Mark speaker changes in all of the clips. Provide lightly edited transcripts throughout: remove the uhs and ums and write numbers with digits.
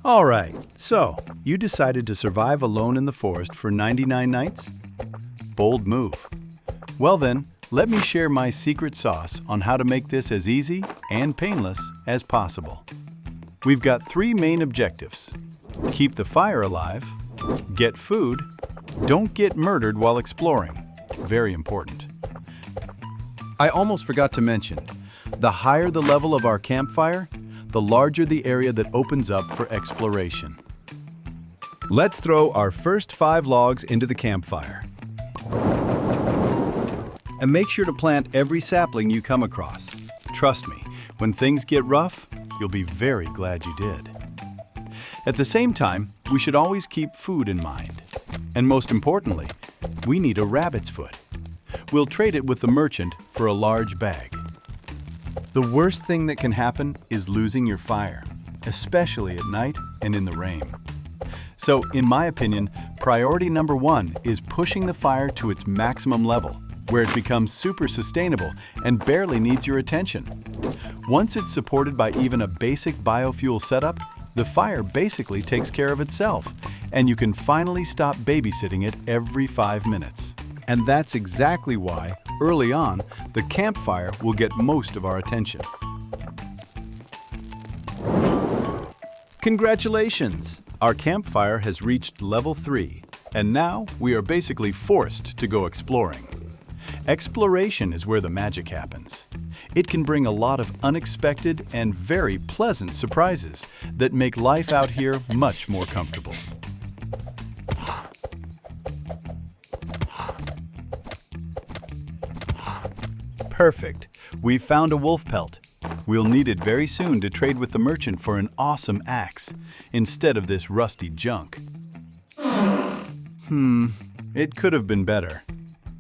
Speaker 1: All right, so you decided to survive alone in the forest for 99 nights? Bold move. Well then, let me share my secret sauce on how to make this as easy and painless as possible. We've got 3 main objectives. Keep the fire alive, get food, don't get murdered while exploring. Very important. I almost forgot to mention, the higher the level of our campfire, the larger the area that opens up for exploration. Let's throw our first 5 logs into the campfire. And make sure to plant every sapling you come across. Trust me, when things get rough, you'll be very glad you did. At the same time, we should always keep food in mind. And most importantly, we need a rabbit's foot. We'll trade it with the merchant for a large bag. The worst thing that can happen is losing your fire, especially at night and in the rain. So, in my opinion, priority number 1 is pushing the fire to its maximum level, where it becomes super sustainable and barely needs your attention. Once it's supported by even a basic biofuel setup, the fire basically takes care of itself, and you can finally stop babysitting it every 5 minutes. And that's exactly why, early on, the campfire will get most of our attention. Congratulations! Our campfire has reached level 3, and now we are basically forced to go exploring. Exploration is where the magic happens. It can bring a lot of unexpected and very pleasant surprises that make life out here much more comfortable. Perfect. We've found a wolf pelt. We'll need it very soon to trade with the merchant for an awesome axe, instead of this rusty junk. It could have been better.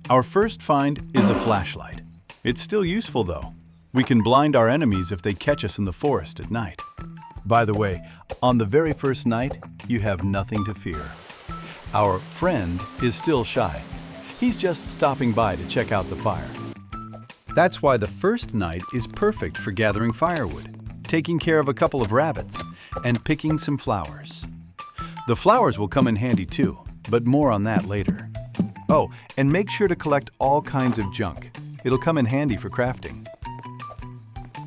Speaker 1: Our first find is a flashlight. It's still useful though. We can blind our enemies if they catch us in the forest at night. By the way, on the very first night, you have nothing to fear. Our friend is still shy. He's just stopping by to check out the fire. That's why the first night is perfect for gathering firewood, taking care of a couple of rabbits, and picking some flowers. The flowers will come in handy too, but more on that later. Oh, and make sure to collect all kinds of junk. It'll come in handy for crafting.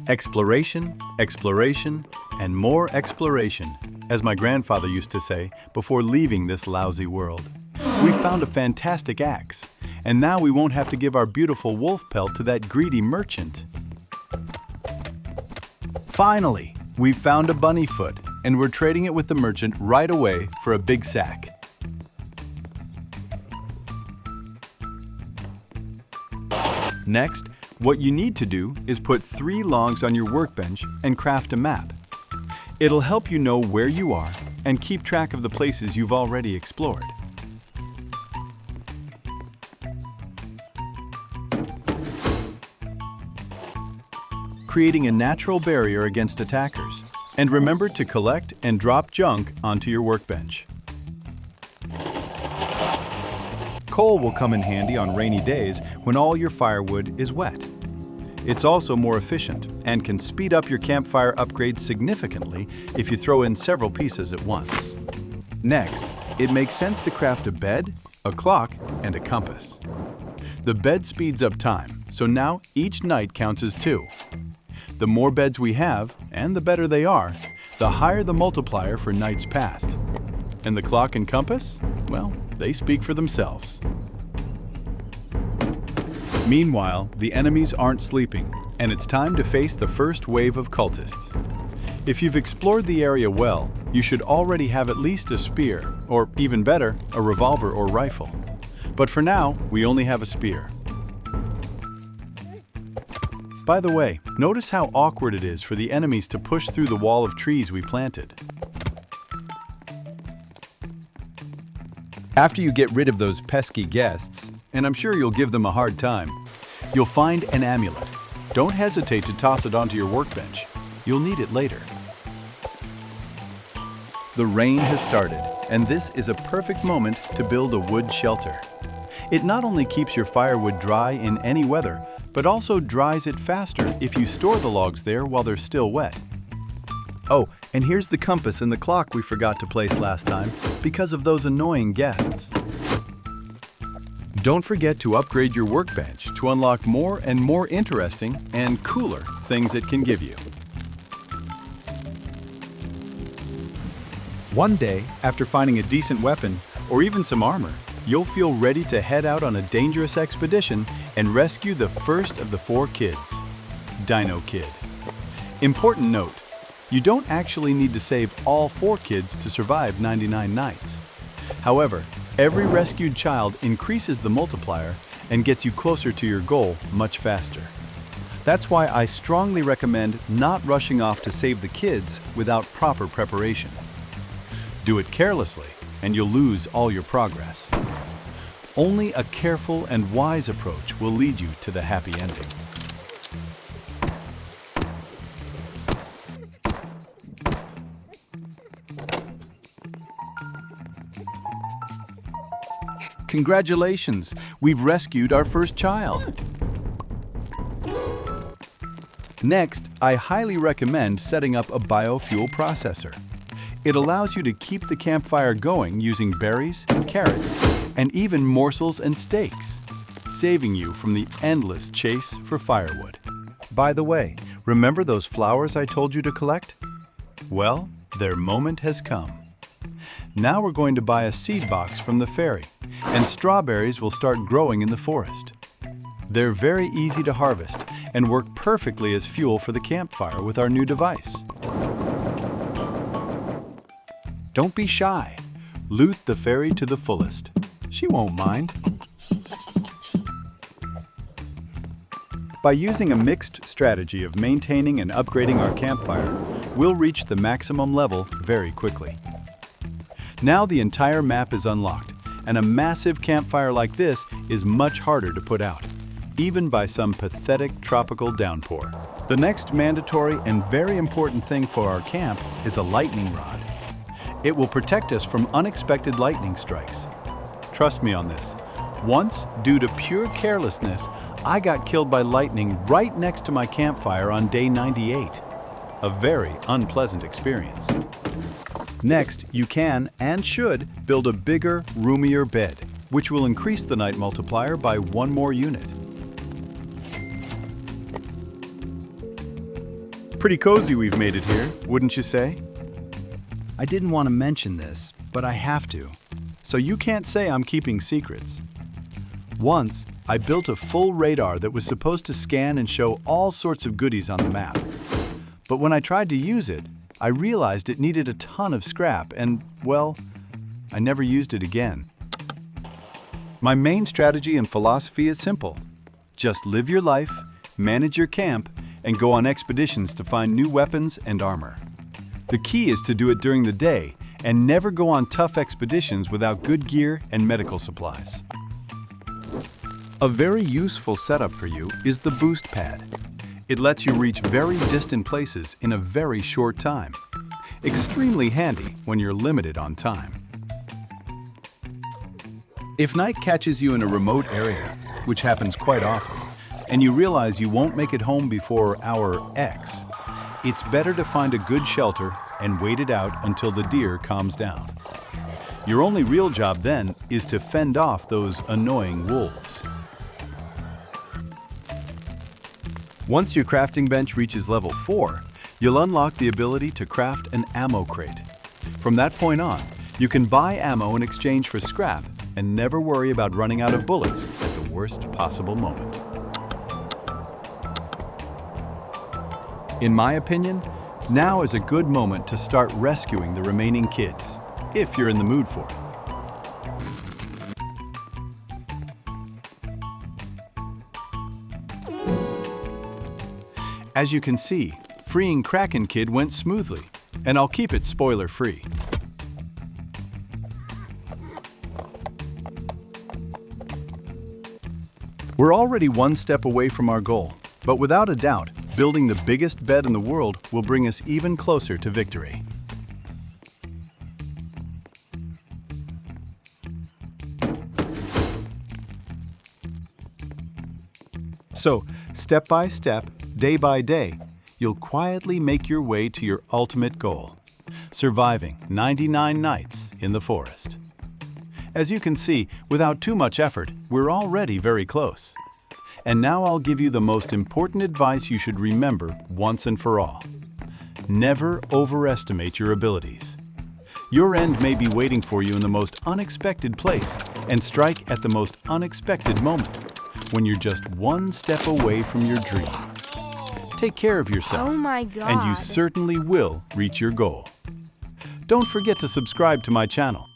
Speaker 1: Exploration, exploration, and more exploration, as my grandfather used to say before leaving this lousy world. We found a fantastic axe. And now we won't have to give our beautiful wolf pelt to that greedy merchant. Finally, we've found a bunny foot, and we're trading it with the merchant right away for a big sack. Next, what you need to do is put 3 logs on your workbench and craft a map. It'll help you know where you are and keep track of the places you've already explored. Creating a natural barrier against attackers. And remember to collect and drop junk onto your workbench. Coal will come in handy on rainy days when all your firewood is wet. It's also more efficient and can speed up your campfire upgrade significantly if you throw in several pieces at once. Next, it makes sense to craft a bed, a clock, and a compass. The bed speeds up time, so now each night counts as 2. The more beds we have, and the better they are, the higher the multiplier for nights passed. And the clock and compass? Well, they speak for themselves. Meanwhile, the enemies aren't sleeping, and it's time to face the first wave of cultists. If you've explored the area well, you should already have at least a spear, or even better, a revolver or rifle. But for now, we only have a spear. By the way, notice how awkward it is for the enemies to push through the wall of trees we planted. After you get rid of those pesky guests, and I'm sure you'll give them a hard time, you'll find an amulet. Don't hesitate to toss it onto your workbench. You'll need it later. The rain has started, and this is a perfect moment to build a wood shelter. It not only keeps your firewood dry in any weather, but also dries it faster if you store the logs there while they're still wet. Oh, and here's the compass and the clock we forgot to place last time because of those annoying guests. Don't forget to upgrade your workbench to unlock more and more interesting and cooler things it can give you. One day, after finding a decent weapon or even some armor, you'll feel ready to head out on a dangerous expedition and rescue the first of the 4 kids, Dino Kid. Important note, you don't actually need to save all 4 kids to survive 99 nights. However, every rescued child increases the multiplier and gets you closer to your goal much faster. That's why I strongly recommend not rushing off to save the kids without proper preparation. Do it carelessly and you'll lose all your progress. Only a careful and wise approach will lead you to the happy ending. Congratulations! We've rescued our first child. Next, I highly recommend setting up a biofuel processor. It allows you to keep the campfire going using berries, carrots, and even morsels and steaks, saving you from the endless chase for firewood. By the way, remember those flowers I told you to collect? Well, their moment has come. Now we're going to buy a seed box from the ferry, and strawberries will start growing in the forest. They're very easy to harvest and work perfectly as fuel for the campfire with our new device. Don't be shy. Loot the fairy to the fullest. She won't mind. By using a mixed strategy of maintaining and upgrading our campfire, we'll reach the maximum level very quickly. Now the entire map is unlocked, and a massive campfire like this is much harder to put out, even by some pathetic tropical downpour. The next mandatory and very important thing for our camp is a lightning rod. It will protect us from unexpected lightning strikes. Trust me on this. Once, due to pure carelessness, I got killed by lightning right next to my campfire on day 98. A very unpleasant experience. Next, you can and should build a bigger, roomier bed, which will increase the night multiplier by 1 more unit. Pretty cozy we've made it here, wouldn't you say? I didn't want to mention this, but I have to, so you can't say I'm keeping secrets. Once, I built a full radar that was supposed to scan and show all sorts of goodies on the map. But when I tried to use it, I realized it needed a ton of scrap and, well, I never used it again. My main strategy and philosophy is simple. Just live your life, manage your camp, and go on expeditions to find new weapons and armor. The key is to do it during the day and never go on tough expeditions without good gear and medical supplies. A very useful setup for you is the boost pad. It lets you reach very distant places in a very short time. Extremely handy when you're limited on time. If night catches you in a remote area, which happens quite often, and you realize you won't make it home before hour X, it's better to find a good shelter and wait it out until the deer calms down. Your only real job then is to fend off those annoying wolves. Once your crafting bench reaches level 4, you'll unlock the ability to craft an ammo crate. From that point on, you can buy ammo in exchange for scrap and never worry about running out of bullets at the worst possible moment. In my opinion, now is a good moment to start rescuing the remaining kids, if you're in the mood for it. As you can see, freeing Kraken Kid went smoothly, and I'll keep it spoiler-free. We're already one step away from our goal, but without a doubt, building the biggest bed in the world will bring us even closer to victory. So, step by step, day by day, you'll quietly make your way to your ultimate goal, surviving 99 nights in the forest. As you can see, without too much effort, we're already very close. And now I'll give you the most important advice you should remember once and for all. Never overestimate your abilities. Your end may be waiting for you in the most unexpected place and strike at the most unexpected moment, when you're just one step away from your dream. Take care of yourself,
Speaker 2: Oh my God.
Speaker 1: and you certainly will reach your goal. Don't forget to subscribe to my channel